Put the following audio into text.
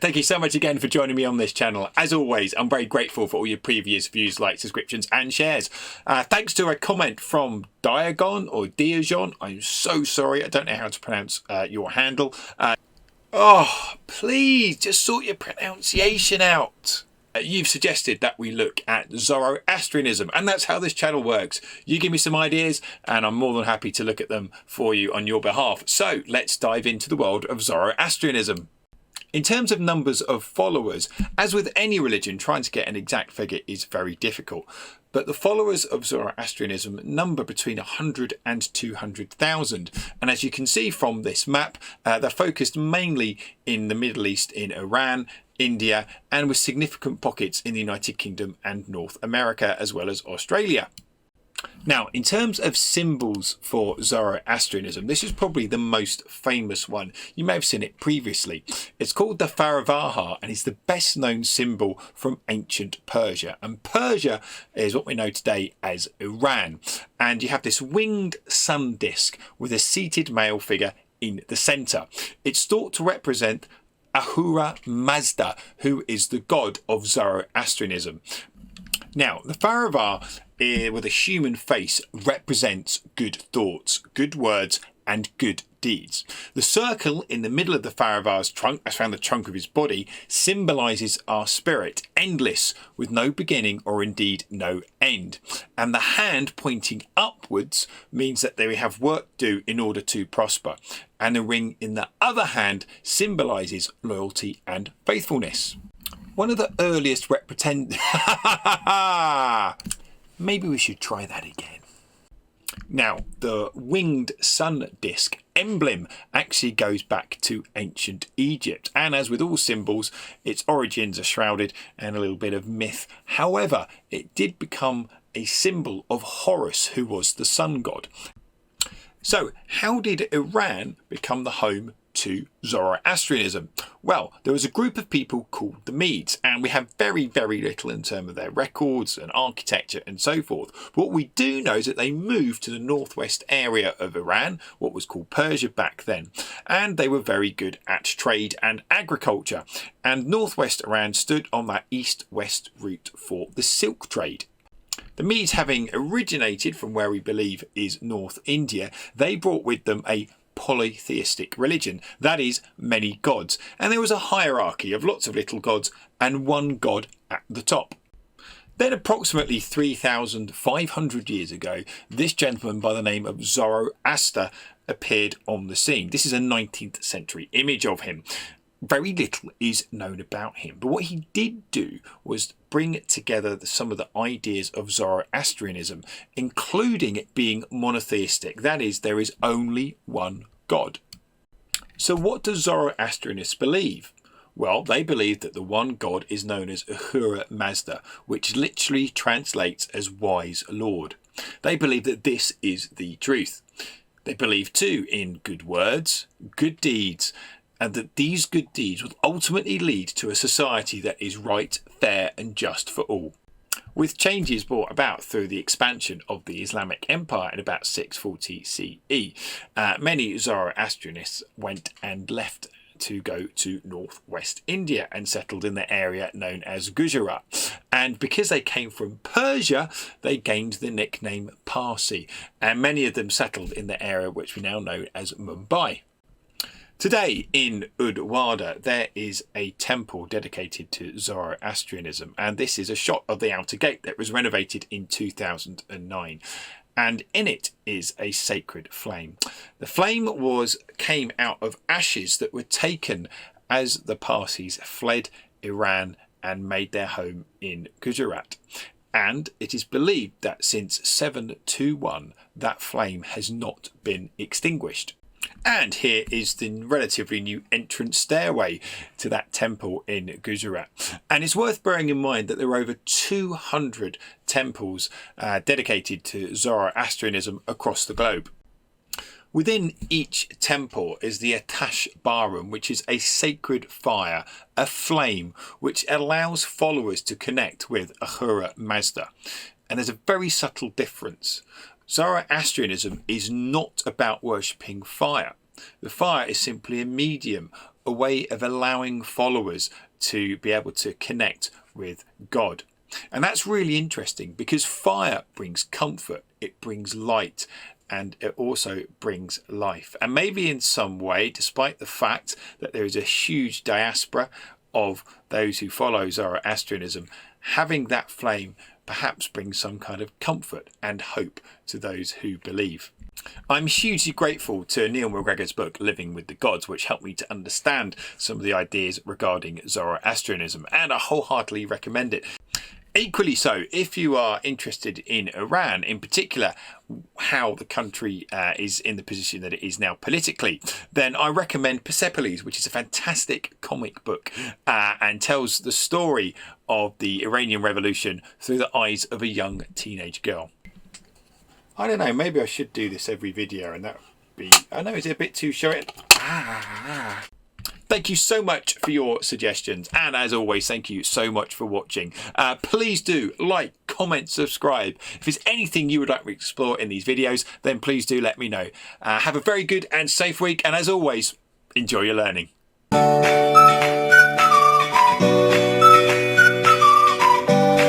thank you so much again for joining me on this channel. As always, I'm very grateful for all your previous views, likes, subscriptions and shares. Thanks to a comment from Diagon or Diagon. I'm so sorry, I don't know how to pronounce your handle. Oh, please just sort your pronunciation out. You've suggested that we look at Zoroastrianism, and that's how this channel works. You give me some ideas and I'm more than happy to look at them for you on your behalf. So let's dive into the world of Zoroastrianism. In terms of numbers of followers, as with any religion, trying to get an exact figure is very difficult. But the followers of Zoroastrianism number between 100 and 200,000. And as you can see from this map, they're focused mainly in the Middle East, in Iran, India, and with significant pockets in the United Kingdom and North America, as well as Australia. Now, in terms of symbols for Zoroastrianism, this is probably the most famous one. You may have seen it previously. It's called the Faravaha and is the best known symbol from ancient Persia. And Persia is what we know today as Iran. And you have this winged sun disk with a seated male figure in the centre. It's thought to represent Ahura Mazda, who is the god of Zoroastrianism. Now, the Faravaha with a human face represents good thoughts, good words and good deeds. The circle in the middle of the Faravaha's trunk, as found the trunk of his body, symbolises our spirit, endless, with no beginning or indeed no end. And the hand pointing upwards means that they have work to do in order to prosper. And the ring in the other hand symbolises loyalty and faithfulness. One of the earliest Maybe we should try that again. Now, the winged sun disk emblem actually goes back to ancient Egypt. And as with all symbols, its origins are shrouded in a little bit of myth. However, it did become a symbol of Horus, who was the sun god. So, how did Iran become the home to Zoroastrianism? Well, there was a group of people called the Medes, and we have very little in terms of their records and architecture and so forth. What we do know is that they moved to the northwest area of Iran, what was called Persia back then, and they were very good at trade and agriculture. And northwest Iran stood on that east-west route for the silk trade. The Medes, having originated from where we believe is North India, they brought with them a polytheistic religion, that is, many gods, and there was a hierarchy of lots of little gods and one god at the top. Then approximately 3,500 years ago, this gentleman by the name of Zoroaster appeared on the scene. This is a 19th century image of him. Very little is known about him, but what he did do was bring together some of the ideas of Zoroastrianism, including it being monotheistic, that is, there is only one God. So what do Zoroastrianists believe? Well, they believe that the one God is known as Ahura Mazda, which literally translates as wise Lord. They believe that this is the truth. They believe too in good words, good deeds, and that these good deeds will ultimately lead to a society that is right, fair and just for all. With changes brought about through the expansion of the Islamic Empire in about 640 CE, many Zoroastrianists went and left to go to northwest India and settled in the area known as Gujarat. And because they came from Persia, they gained the nickname Parsi, and many of them settled in the area which we now know as Mumbai. Today in Udwada there is a temple dedicated to Zoroastrianism, and this is a shot of the outer gate that was renovated in 2009. And in it is a sacred flame. The flame came out of ashes that were taken as the Parsis fled Iran and made their home in Gujarat. And it is believed that since 721 that flame has not been extinguished. And here is the relatively new entrance stairway to that temple in Gujarat. And it's worth bearing in mind that there are over 200 temples dedicated to Zoroastrianism across the globe. Within each temple is the Atash Barum, which is a sacred fire, a flame, which allows followers to connect with Ahura Mazda. And there's a very subtle difference. Zoroastrianism is not about worshipping fire. The fire is simply a medium a way of allowing followers to be able to connect with God. And that's really interesting because fire brings comfort, it brings light, and it also brings life. And maybe in some way, despite the fact that there is a huge diaspora of those who follow Zoroastrianism, having that flame perhaps brings some kind of comfort and hope to those who believe. I'm hugely grateful to Neil McGregor's book Living with the Gods, which helped me to understand some of the ideas regarding Zoroastrianism, and I wholeheartedly recommend it. Equally so, if you are interested in Iran, in particular how the country is in the position that it is now politically, then I recommend Persepolis, which is a fantastic comic book and tells the story of the Iranian Revolution through the eyes of a young teenage girl. I don't know, maybe I should do this every video, and that would be, I know, is it a bit too short? Thank you so much for your suggestions, and as always, thank you so much for watching. Please do like, comment, subscribe. If there's anything you would like me to explore in these videos, then please do let me know. Have a very good and safe week, and as always, enjoy your learning.